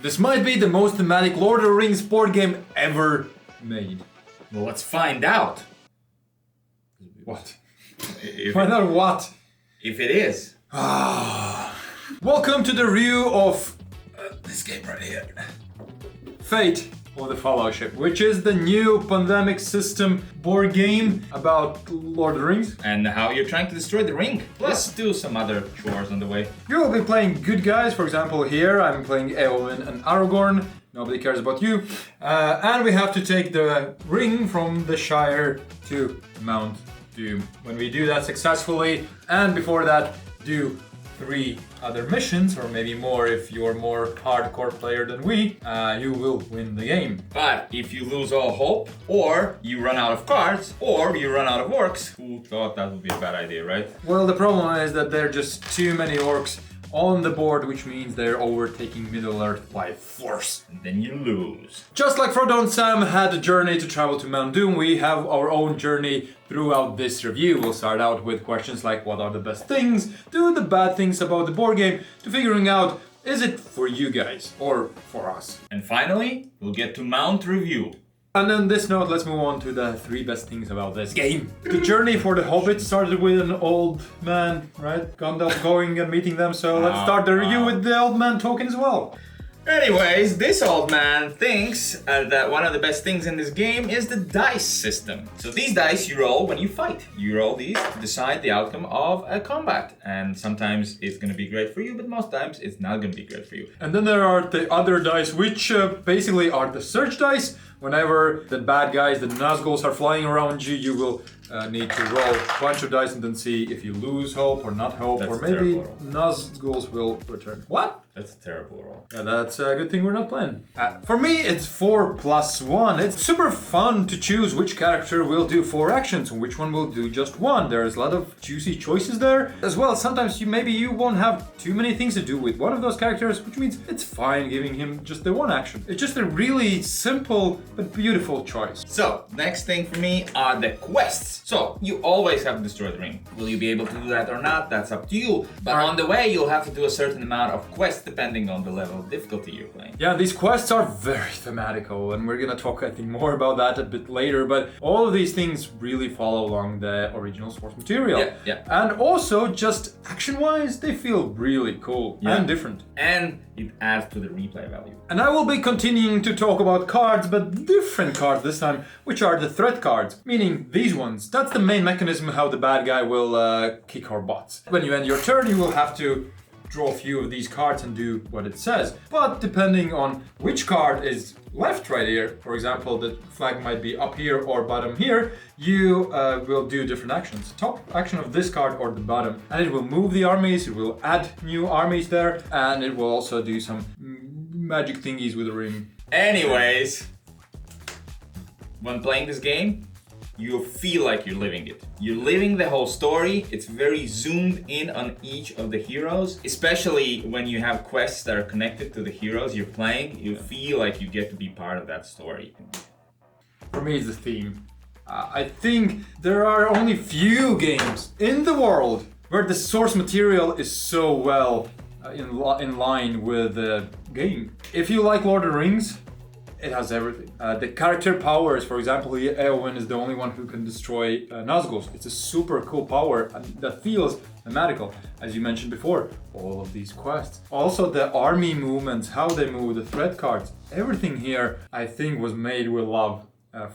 This might be the most thematic Lord of the Rings board game ever made. Well, let's find out. What? If, Find out what? if it is. Welcome to the review of this game right here. Fate or the Fellowship, which is the new pandemic system board game about Lord of the Rings. And how you're trying to destroy the ring. Plus do some other chores on the way. You will be playing good guys. For example, here I'm playing Eowyn and Aragorn. Nobody cares about you. And we have to take the ring from the Shire to Mount Doom. When we do that successfully, and before that, do 3 other missions, or maybe more if you're more hardcore player than we, you will win the game. But if you lose all hope, or you run out of cards, or you run out of orcs, who thought that would be a bad idea, right? Well, the problem is that there are just too many orcs on the board, which means they're overtaking Middle-earth by force. And then you lose. Just like Frodo and Sam had a journey to travel to Mount Doom, we have our own journey throughout this review. We'll start out with questions like what are the best things, do the bad things about the board game, to figuring out is it for you guys or for us. And finally, we'll get to Mount Review. And on this note, let's move on to the 3 best things about this game. The journey for the Hobbit started with an old man, right? Gandalf going and meeting them, so let's start the review with the old man talking as well. Anyways, this old man thinks that one of the best things in this game is the dice system. So these dice you roll when you fight. You roll these to decide the outcome of a combat. And sometimes it's going to be great for you, but most times it's not going to be great for you. And then there are the other dice, which basically are the search dice. Whenever the bad guys, the Nazguls, are flying around you, you will need to roll a bunch of dice and then see if you lose hope or not hope, That's or maybe terrible. Nazguls will return. What? That's a terrible roll. Yeah, that's a good thing we're not playing. For me, it's 4+1. It's super fun to choose which character will do 4 actions and which one will do just 1. There's a lot of juicy choices there. As well, sometimes maybe you won't have too many things to do with one of those characters, which means it's fine giving him just the 1 action. It's just a really simple but beautiful choice. So, next thing for me are the quests. So, you always have to destroy the ring. Will you be able to do that or not? That's up to you. But on the way, you'll have to do a certain amount of quests depending on the level of difficulty you're playing. Yeah, these quests are very thematical, and we're gonna talk, I think, more about that a bit later, but all of these things really follow along the original source material. Yeah. And also, just action-wise, they feel really cool and different. And it adds to the replay value. And I will be continuing to talk about cards, but different cards this time, which are the threat cards, meaning these ones. That's the main mechanism how the bad guy will kick our butts. When you end your turn, you will have to draw a few of these cards and do what it says. But depending on which card is left right here, for example, the flag might be up here or bottom here, you will do different actions. Top action of this card or the bottom. And it will move the armies, it will add new armies there, and it will also do some magic thingies with the ring. Anyways, when playing this game, you feel like you're living it. You're living the whole story. It's very zoomed in on each of the heroes, especially when you have quests that are connected to the heroes you're playing. You feel like you get to be part of that story. For me, it's the theme. I think there are only few games in the world where the source material is so well in line with the game. If you like Lord of the Rings, it has everything. The character powers, for example, Eowyn is the only one who can destroy Nazguls. It's a super cool power that feels thematical, as you mentioned before. All of these quests. Also the army movements, how they move, the threat cards. Everything here, I think, was made with love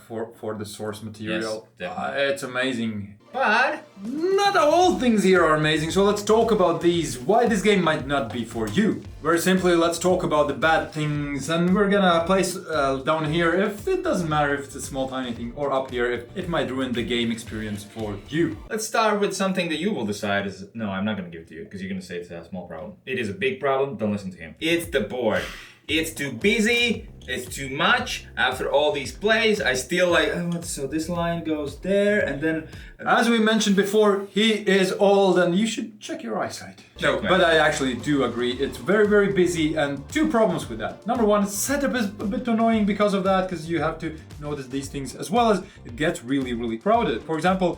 for the source material. Yes, definitely. It's amazing. But Not all things here are amazing, so let's talk about these, why this game might not be for you. Very simply, let's talk about the bad things, and we're gonna place down here if it doesn't matter if it's a small tiny thing, or up here if it might ruin the game experience for you. let's start with something that you will decide is... No, I'm not going to give it to you because you're going to say it's a small problem. It is a big problem. Don't listen to him. It's the board. It's too busy. It's too much. After all these plays, I still like, oh, so this line goes there and then... As we mentioned before, he is old and you should check your eyesight. No, but I actually do agree. It's very, very busy, and 2 problems with that. Number 1, setup is a bit annoying because of that, because you have to notice these things, as well as it gets really, really crowded. For example,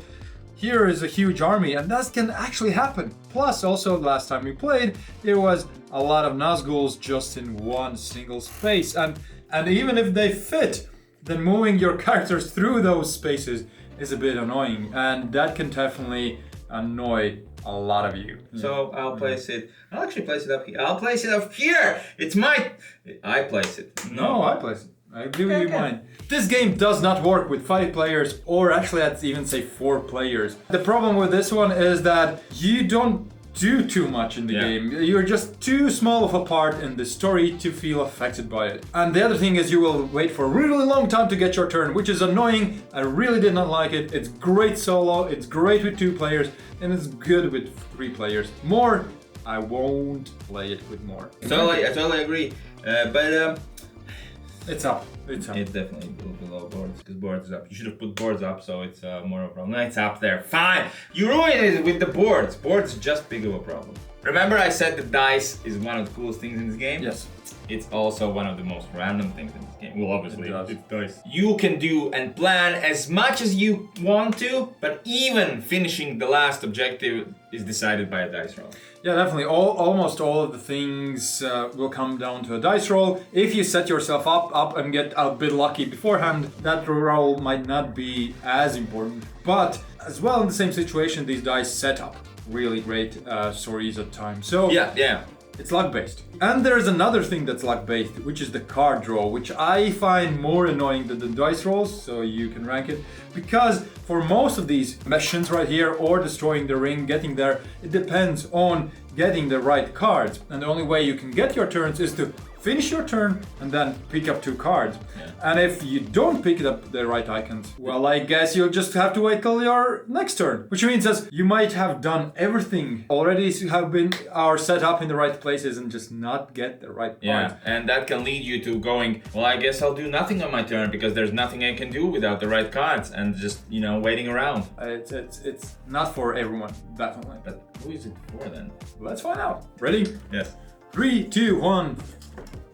here is a huge army, and that can actually happen. Plus, also, last time we played, there was a lot of Nazguls just in one single space. And even if they fit, then moving your characters through those spaces is a bit annoying. And that can definitely annoy a lot of you. So I'll actually place it up here. I'll place it up here. I place it. No, I place it. I'll give you mine. This game does not work with 5 players, or actually I'd even say 4 players. The problem with this one is that you don't do too much in the game. You're just too small of a part in the story to feel affected by it. And the other thing is you will wait for a really long time to get your turn, which is annoying. I really did not like it. It's great solo, it's great with 2 players, and it's good with 3 players. More, I won't play it with more. I totally agree. But it's up. It's up. It's definitely below boards, because boards is up. You should have put boards up, so it's more of a problem. It's up there. Fine. You ruined it with the boards. Boards is just big of a problem. Remember I said the dice is one of the coolest things in this game? Yes. It's also one of the most random things in this game. Well, obviously, it's dice. You can do and plan as much as you want to, but even finishing the last objective is decided by a dice roll. Yeah, definitely. Almost all of the things will come down to a dice roll. If you set yourself up and get a bit lucky beforehand, that roll might not be as important. But as well, in the same situation, these dice set up really great stories at times. So yeah. It's luck-based. And there's another thing that's luck-based, which is the card draw, which I find more annoying than the dice rolls, so you can rank it. Because for most of these missions right here, or destroying the ring, getting there, it depends on getting the right cards. And the only way you can get your turns is to finish your turn and then pick up 2 cards. Yeah. And if you don't pick up the right icons, well, I guess you'll just have to wait till your next turn. Which means that you might have done everything already, are set up in the right places and just not get the right cards. Yeah, and that can lead you to going, well, I guess I'll do nothing on my turn because there's nothing I can do without the right cards, and just, waiting around. It's not for everyone, definitely. But who is it for then? Let's find out. Ready? Yes. 3, 2, 1.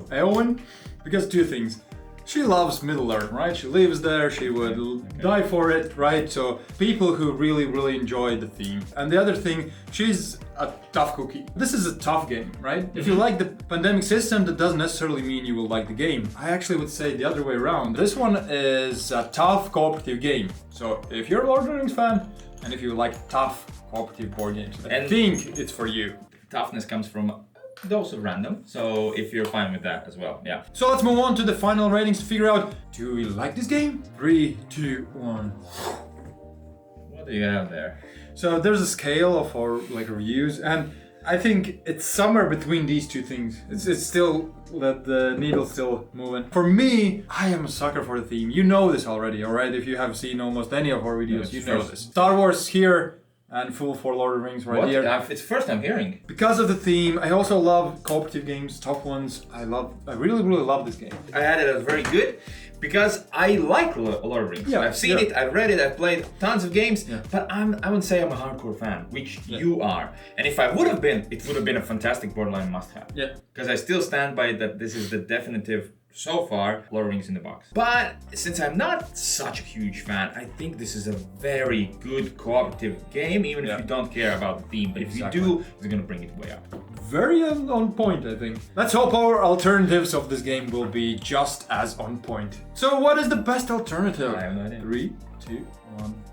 Eowyn, because 2 things. She loves Middle-earth, right? She lives there, she would die for it, right? So people who really, really enjoy the theme. And the other thing, she's a tough cookie. This is a tough game, right? If you like the pandemic system, that doesn't necessarily mean you will like the game. I actually would say the other way around. This one is a tough cooperative game. So if you're a Lord of the Rings fan, and if you like tough cooperative board games, I think it's for you. Toughness comes from dose of random, so if you're fine with that as well, yeah. So let's move on to the final ratings to figure out, do we like this game? 3, 2, 1. What do you have there? So there's a scale of our reviews, and I think it's somewhere between these 2 things. It's still that the needle's still moving. For me, I am a sucker for the theme. You know this already, alright? If you have seen almost any of our videos, you know this. Star Wars here. And full for Lord of the Rings right here. It's the first time hearing. Because of the theme, I also love cooperative games, tough ones. I really, really love this game. I had it as very good because I like Lord of the Rings. Yeah, I've seen it, I've read it, I've played tons of games, but I wouldn't say I'm a hardcore fan, which you are. And if I would have been, it would have been a fantastic borderline must-have. Yeah. Because I still stand by that this is the definitive, so far, Lord of the Rings in the box. But since I'm not such a huge fan, I think this is a very good cooperative game, even if you don't care about the theme. But if you do, it's gonna bring it way up. Very on point, I think. Let's hope our alternatives of this game will be just as on point. So what is the best alternative? I have no idea. 3, 2, 1.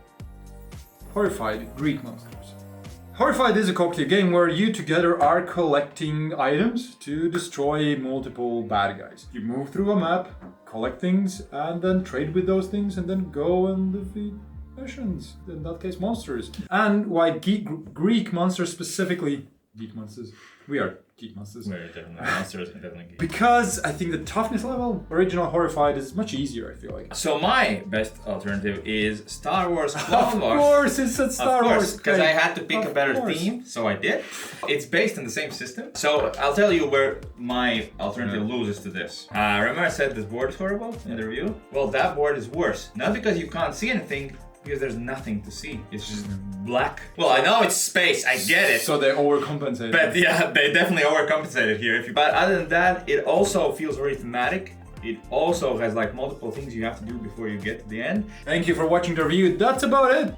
Horrified Greek Monsters. Horrified is a cooperative game where you together are collecting items to destroy multiple bad guys. You move through a map, collect things, and then trade with those things, and then go and defeat missions. In that case, monsters. And why Greek monsters specifically? Geek monsters. We are geek monsters. We're definitely monsters and definitely geek. Because I think the toughness level, original Horrified, is much easier, I feel like. So my best alternative is Star Wars Clone Wars. Of course, it's a Star Wars. Because I had to pick a better theme, so I did. It's based on the same system. So I'll tell you where my alternative loses to this. Remember I said this board is horrible in the review? Well, that board is worse. Not because you can't see anything, because there's nothing to see. It's just black. Well, I know it's space, I get it. So they overcompensate. But yeah, they definitely overcompensated here. But other than that, it also feels very thematic. It also has multiple things you have to do before you get to the end. Thank you for watching the review. That's about it.